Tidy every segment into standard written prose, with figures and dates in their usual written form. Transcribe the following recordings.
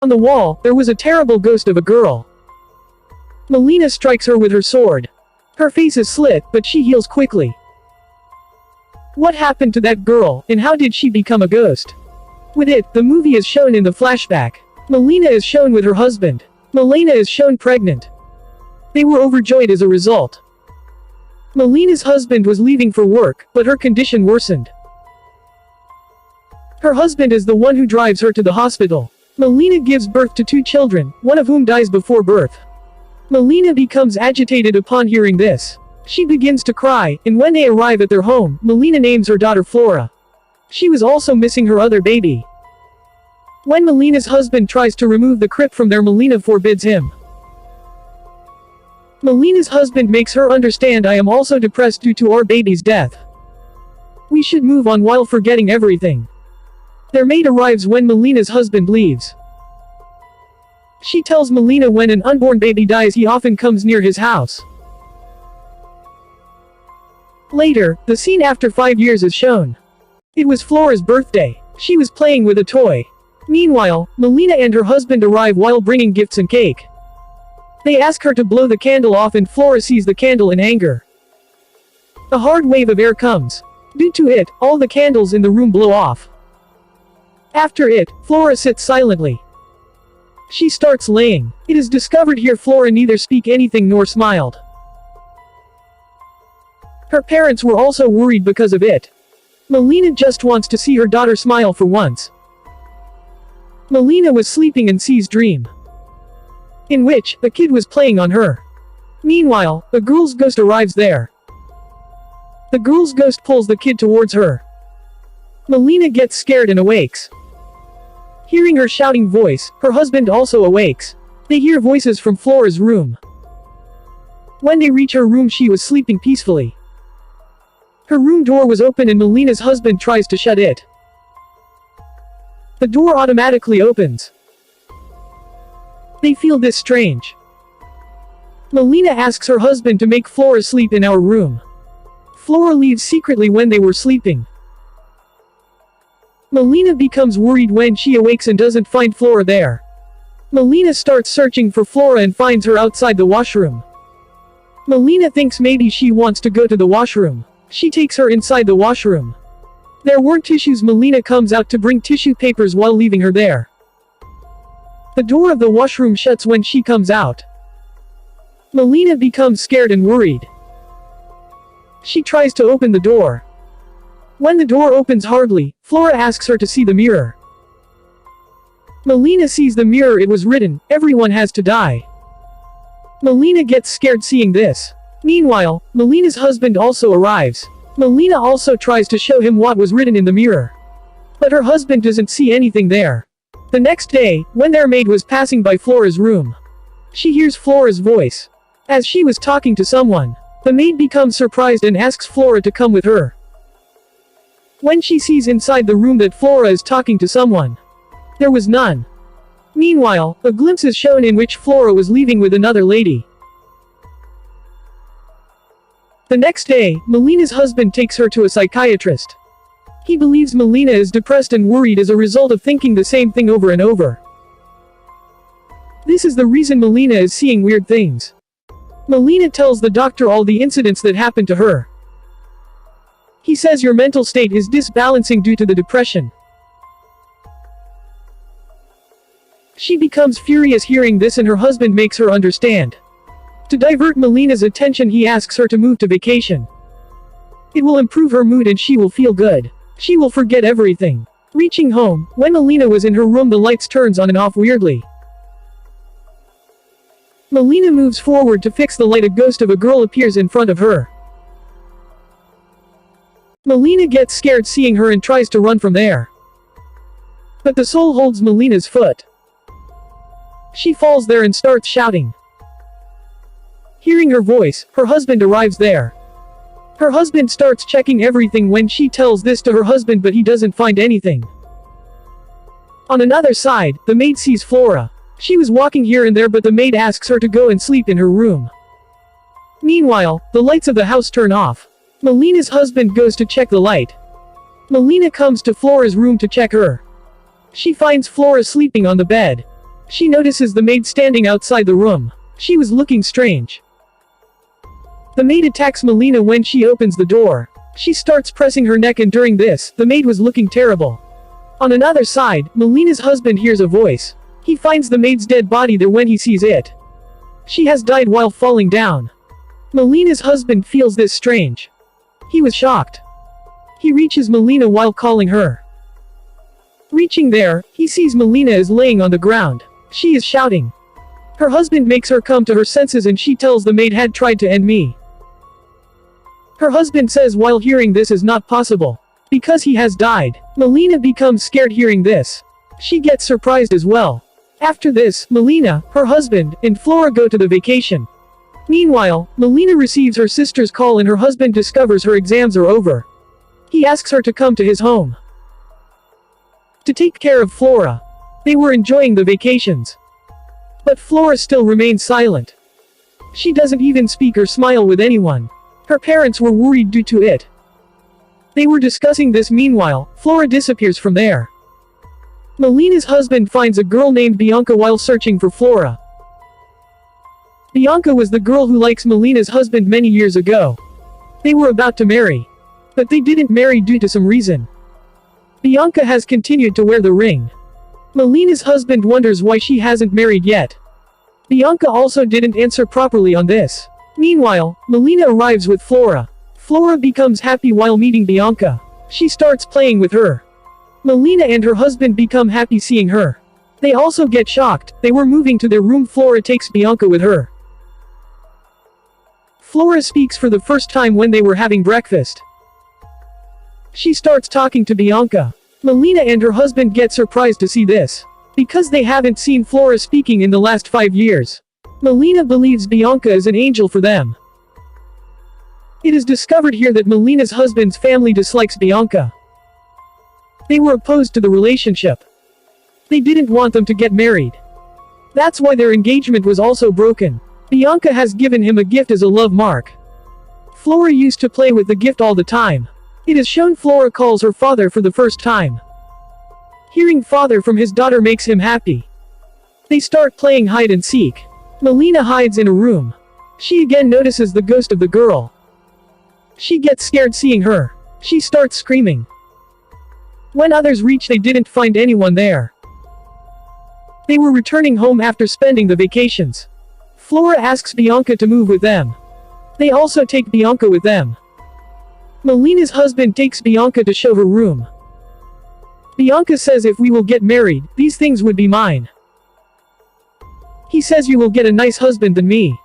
On the wall, there was a terrible ghost of a girl. Melina strikes her with her sword. Her face is slit, but she heals quickly. What happened to that girl, and how did she become a ghost? With it, the movie is shown in the flashback. Melina is shown with her husband. Melina is shown pregnant. They were overjoyed as a result. Melina's husband was leaving for work, but her condition worsened. Her husband is the one who drives her to the hospital. Melina gives birth to 2 children, one of whom dies before birth. Melina becomes agitated upon hearing this. She begins to cry, and when they arrive at their home, Melina names her daughter Flora. She was also missing her other baby. When Melina's husband tries to remove the crypt from there, Melina forbids him. Melina's husband makes her understand, I am also depressed due to our baby's death. We should move on while forgetting everything. Their maid arrives when Melina's husband leaves. She tells Melina when an unborn baby dies he often comes near his house. Later, the scene after 5 years is shown. It was Flora's birthday. She was playing with a toy. Meanwhile, Melina and her husband arrive while bringing gifts and cake. They ask her to blow the candle off and Flora sees the candle in anger. A hard wave of air comes. Due to it, all the candles in the room blow off. After it, Flora sits silently. She starts laying. It is discovered here Flora neither speak anything nor smiled. Her parents were also worried because of it. Melina just wants to see her daughter smile for once. Melina was sleeping and sees dream, in which the kid was playing on her. Meanwhile, the girl's ghost arrives there. The girl's ghost pulls the kid towards her. Melina gets scared and awakes. Hearing her shouting voice, her husband also awakes. They hear voices from Flora's room. When they reach her room, she was sleeping peacefully. Her room door was open and Melina's husband tries to shut it. The door automatically opens. They feel this strange. Melina asks her husband to make Flora sleep in our room. Flora leaves secretly when they were sleeping. Melina becomes worried when she awakes and doesn't find Flora there. Melina starts searching for Flora and finds her outside the washroom. Melina thinks maybe she wants to go to the washroom. She takes her inside the washroom. There weren't tissues. Melina comes out to bring tissue papers while leaving her there. The door of the washroom shuts when she comes out. Melina becomes scared and worried. She tries to open the door. When the door opens hardly, Flora asks her to see the mirror. Melina sees the mirror. It was written, "Everyone has to die." Melina gets scared seeing this. Meanwhile, Melina's husband also arrives. Melina also tries to show him what was written in the mirror. But her husband doesn't see anything there. The next day, when their maid was passing by Flora's room, she hears Flora's voice. As she was talking to someone, the maid becomes surprised and asks Flora to come with her. When she sees inside the room that Flora is talking to someone, there was none. Meanwhile, a glimpse is shown in which Flora was leaving with another lady. The next day, Melina's husband takes her to a psychiatrist. He believes Melina is depressed and worried as a result of thinking the same thing over and over. This is the reason Melina is seeing weird things. Melina tells the doctor all the incidents that happened to her. He says your mental state is disbalancing due to the depression. She becomes furious hearing this and her husband makes her understand. To divert Melina's attention, he asks her to move to vacation. It will improve her mood and she will feel good. She will forget everything. Reaching home, when Melina was in her room, the lights turns on and off weirdly. Melina moves forward to fix the light. A ghost of a girl appears in front of her. Melina gets scared seeing her and tries to run from there. But the soul holds Melina's foot. She falls there and starts shouting. Hearing her voice, her husband arrives there. Her husband starts checking everything when she tells this to her husband, but he doesn't find anything. On another side, the maid sees Flora. She was walking here and there, but the maid asks her to go and sleep in her room. Meanwhile, the lights of the house turn off. Melina's husband goes to check the light. Melina comes to Flora's room to check her. She finds Flora sleeping on the bed. She notices the maid standing outside the room. She was looking strange. The maid attacks Melina when she opens the door. She starts pressing her neck, and during this, the maid was looking terrible. On another side, Melina's husband hears a voice. He finds the maid's dead body there when he sees it. She has died while falling down. Melina's husband feels this strange. He was shocked. He reaches Melina while calling her. Reaching there, he sees Melina is laying on the ground. She is shouting. Her husband makes her come to her senses, and she tells the maid had tried to end me. Her husband says while hearing this is not possible, because he has died. Melina becomes scared hearing this. She gets surprised as well. After this, Melina, her husband, and Flora go to the vacation. Meanwhile, Melina receives her sister's call and her husband discovers her exams are over. He asks her to come to his home to take care of Flora. They were enjoying the vacations. But Flora still remains silent. She doesn't even speak or smile with anyone. Her parents were worried due to it. They were discussing this. Meanwhile, Flora disappears from there. Melina's husband finds a girl named Bianca while searching for Flora. Bianca was the girl who likes Melina's husband many years ago. They were about to marry. But they didn't marry due to some reason. Bianca has continued to wear the ring. Melina's husband wonders why she hasn't married yet. Bianca also didn't answer properly on this. Meanwhile, Melina arrives with Flora. Flora becomes happy while meeting Bianca. She starts playing with her. Melina and her husband become happy seeing her. They also get shocked. They were moving to their room. Flora takes Bianca with her. Flora speaks for the first time when they were having breakfast. She starts talking to Bianca. Melina and her husband get surprised to see this, because they haven't seen Flora speaking in the last 5 years. Melina believes Bianca is an angel for them. It is discovered here that Melina's husband's family dislikes Bianca. They were opposed to the relationship. They didn't want them to get married. That's why their engagement was also broken. Bianca has given him a gift as a love mark. Flora used to play with the gift all the time. It is shown Flora calls her father for the first time. Hearing father from his daughter makes him happy. They start playing hide and seek. Melina hides in a room. She again notices the ghost of the girl. She gets scared seeing her. She starts screaming. When others reach, they didn't find anyone there. They were returning home after spending the vacations. Flora asks Bianca to move with them. They also take Bianca with them. Melina's husband takes Bianca to show her room. Bianca says if we will get married, these things would be mine. He says you will get a nice husband than me.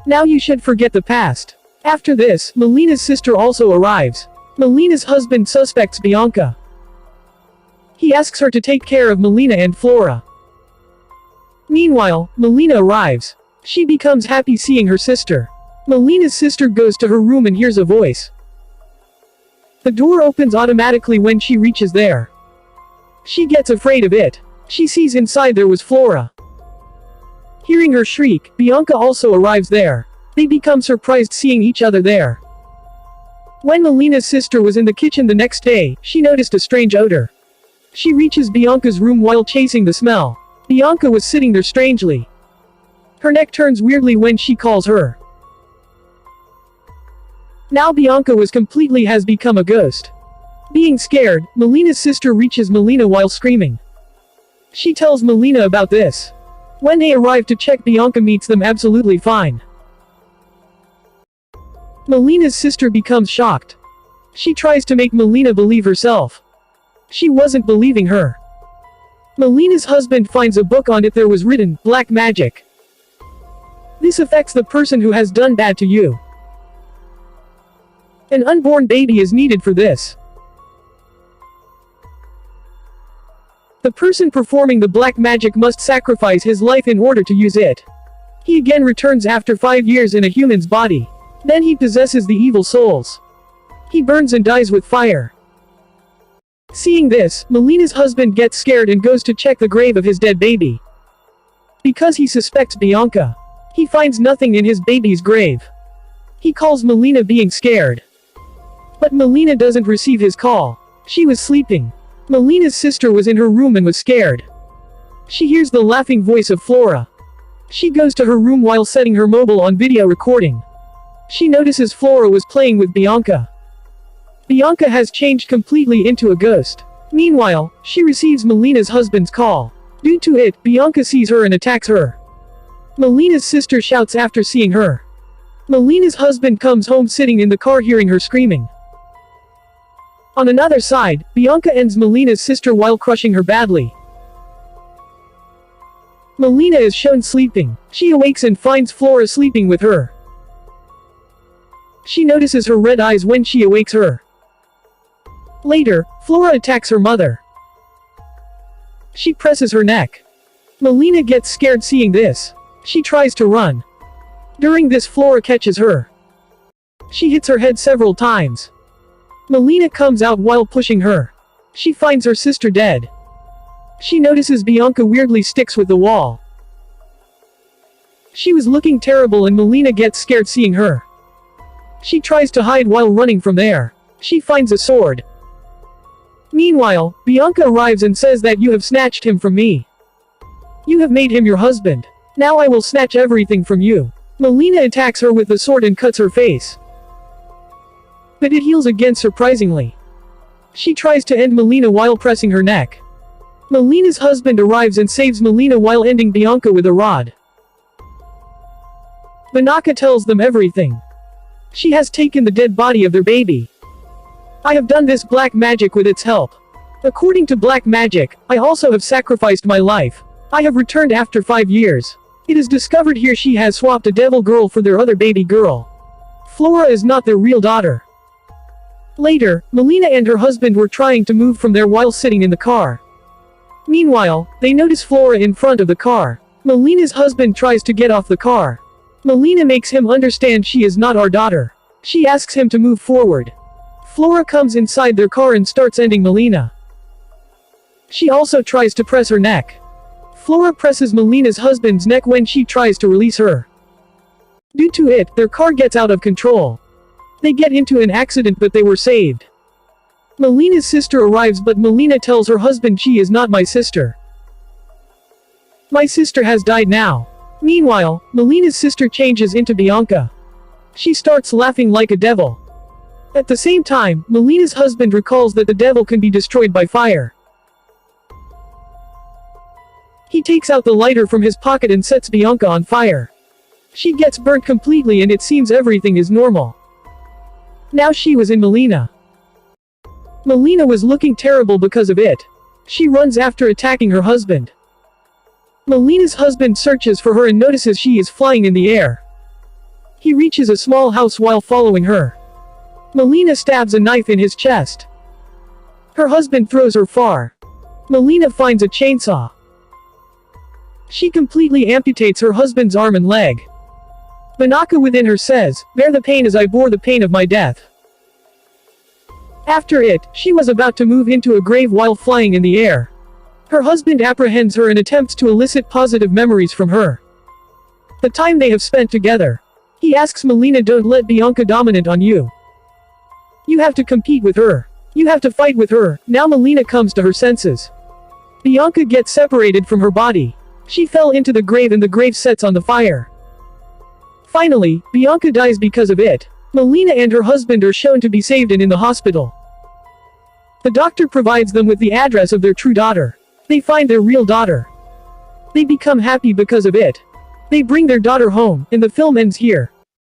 Now you should forget the past. After this, Melina's sister also arrives. Melina's husband suspects Bianca. He asks her to take care of Melina and Flora. Meanwhile, Melina arrives. She becomes happy seeing her sister. Melina's sister goes to her room and hears a voice. The door opens automatically when she reaches there. She gets afraid of it. She sees inside there was Flora. Hearing her shriek, Bianca also arrives there. They become surprised seeing each other there. When Melina's sister was in the kitchen the next day, she noticed a strange odor. She reaches Bianca's room while chasing the smell. Bianca was sitting there strangely. Her neck turns weirdly when she calls her. Now Bianca has become a ghost. Being scared, Melina's sister reaches Melina while screaming. She tells Melina about this. When they arrive to check, Bianca meets them absolutely fine. Melina's sister becomes shocked. She tries to make Melina believe herself. She wasn't believing her. Melina's husband finds a book on it. There was written, "Black Magic. This affects the person who has done bad to you. An unborn baby is needed for this. The person performing the black magic must sacrifice his life in order to use it. He again returns after 5 years in a human's body. Then he possesses the evil souls. He burns and dies with fire." Seeing this, Melina's husband gets scared and goes to check the grave of his dead baby. Because he suspects Bianca. He finds nothing in his baby's grave. He calls Melina being scared. But Melina doesn't receive his call. She was sleeping. Melina's sister was in her room and was scared. She hears the laughing voice of Flora. She goes to her room while setting her mobile on video recording. She notices Flora was playing with Bianca. Bianca has changed completely into a ghost. Meanwhile, she receives Melina's husband's call. Due to it, Bianca sees her and attacks her. Melina's sister shouts after seeing her. Melina's husband comes home sitting in the car hearing her screaming. On another side, Bianca ends Melina's sister while crushing her badly. Melina is shown sleeping. She awakes and finds Flora sleeping with her. She notices her red eyes when she awakes her. Later, Flora attacks her mother. She presses her neck. Melina gets scared seeing this. She tries to run. During this, Flora catches her. She hits her head several times. Melina comes out while pushing her. She finds her sister dead. She notices Bianca weirdly sticks with the wall. She was looking terrible and Melina gets scared seeing her. She tries to hide while running from there. She finds a sword. Meanwhile, Bianca arrives and says that you have snatched him from me. You have made him your husband. Now I will snatch everything from you. Melina attacks her with the sword and cuts her face. But it heals again surprisingly. She tries to end Melina while pressing her neck. Melina's husband arrives and saves Melina while ending Bianca with a rod. Bianca tells them everything. She has taken the dead body of their baby. I have done this black magic with its help. According to black magic, I also have sacrificed my life. I have returned after 5 years. It is discovered here she has swapped a devil girl for their other baby girl. Flora is not their real daughter. Later, Melina and her husband were trying to move from there while sitting in the car. Meanwhile, they notice Flora in front of the car. Melina's husband tries to get off the car. Melina makes him understand she is not our daughter. She asks him to move forward. Flora comes inside their car and starts ending Melina. She also tries to press her neck. Flora presses Melina's husband's neck when she tries to release her. Due to it, their car gets out of control. They get into an accident but they were saved. Melina's sister arrives but Melina tells her husband she is not my sister. My sister has died now. Meanwhile, Melina's sister changes into Bianca. She starts laughing like a devil. At the same time, Melina's husband recalls that the devil can be destroyed by fire. He takes out the lighter from his pocket and sets Bianca on fire. She gets burnt completely and it seems everything is normal. Now she was in Melina. Melina was looking terrible because of it. She runs after attacking her husband. Melina's husband searches for her and notices she is flying in the air. He reaches a small house while following her. Melina stabs a knife in his chest. Her husband throws her far. Melina finds a chainsaw. She completely amputates her husband's arm and leg. Bianca within her says, "Bear the pain as I bore the pain of my death." After it, she was about to move into a grave while flying in the air. Her husband apprehends her and attempts to elicit positive memories from her. The time they have spent together. He asks Melina, "Don't let Bianca dominant on you. You have to compete with her. You have to fight with her." Now Melina comes to her senses. Bianca gets separated from her body. She fell into the grave and the grave sets on the fire. Finally, Bianca dies because of it. Melina and her husband are shown to be saved and in the hospital. The doctor provides them with the address of their true daughter. They find their real daughter. They become happy because of it. They bring their daughter home, and the film ends here.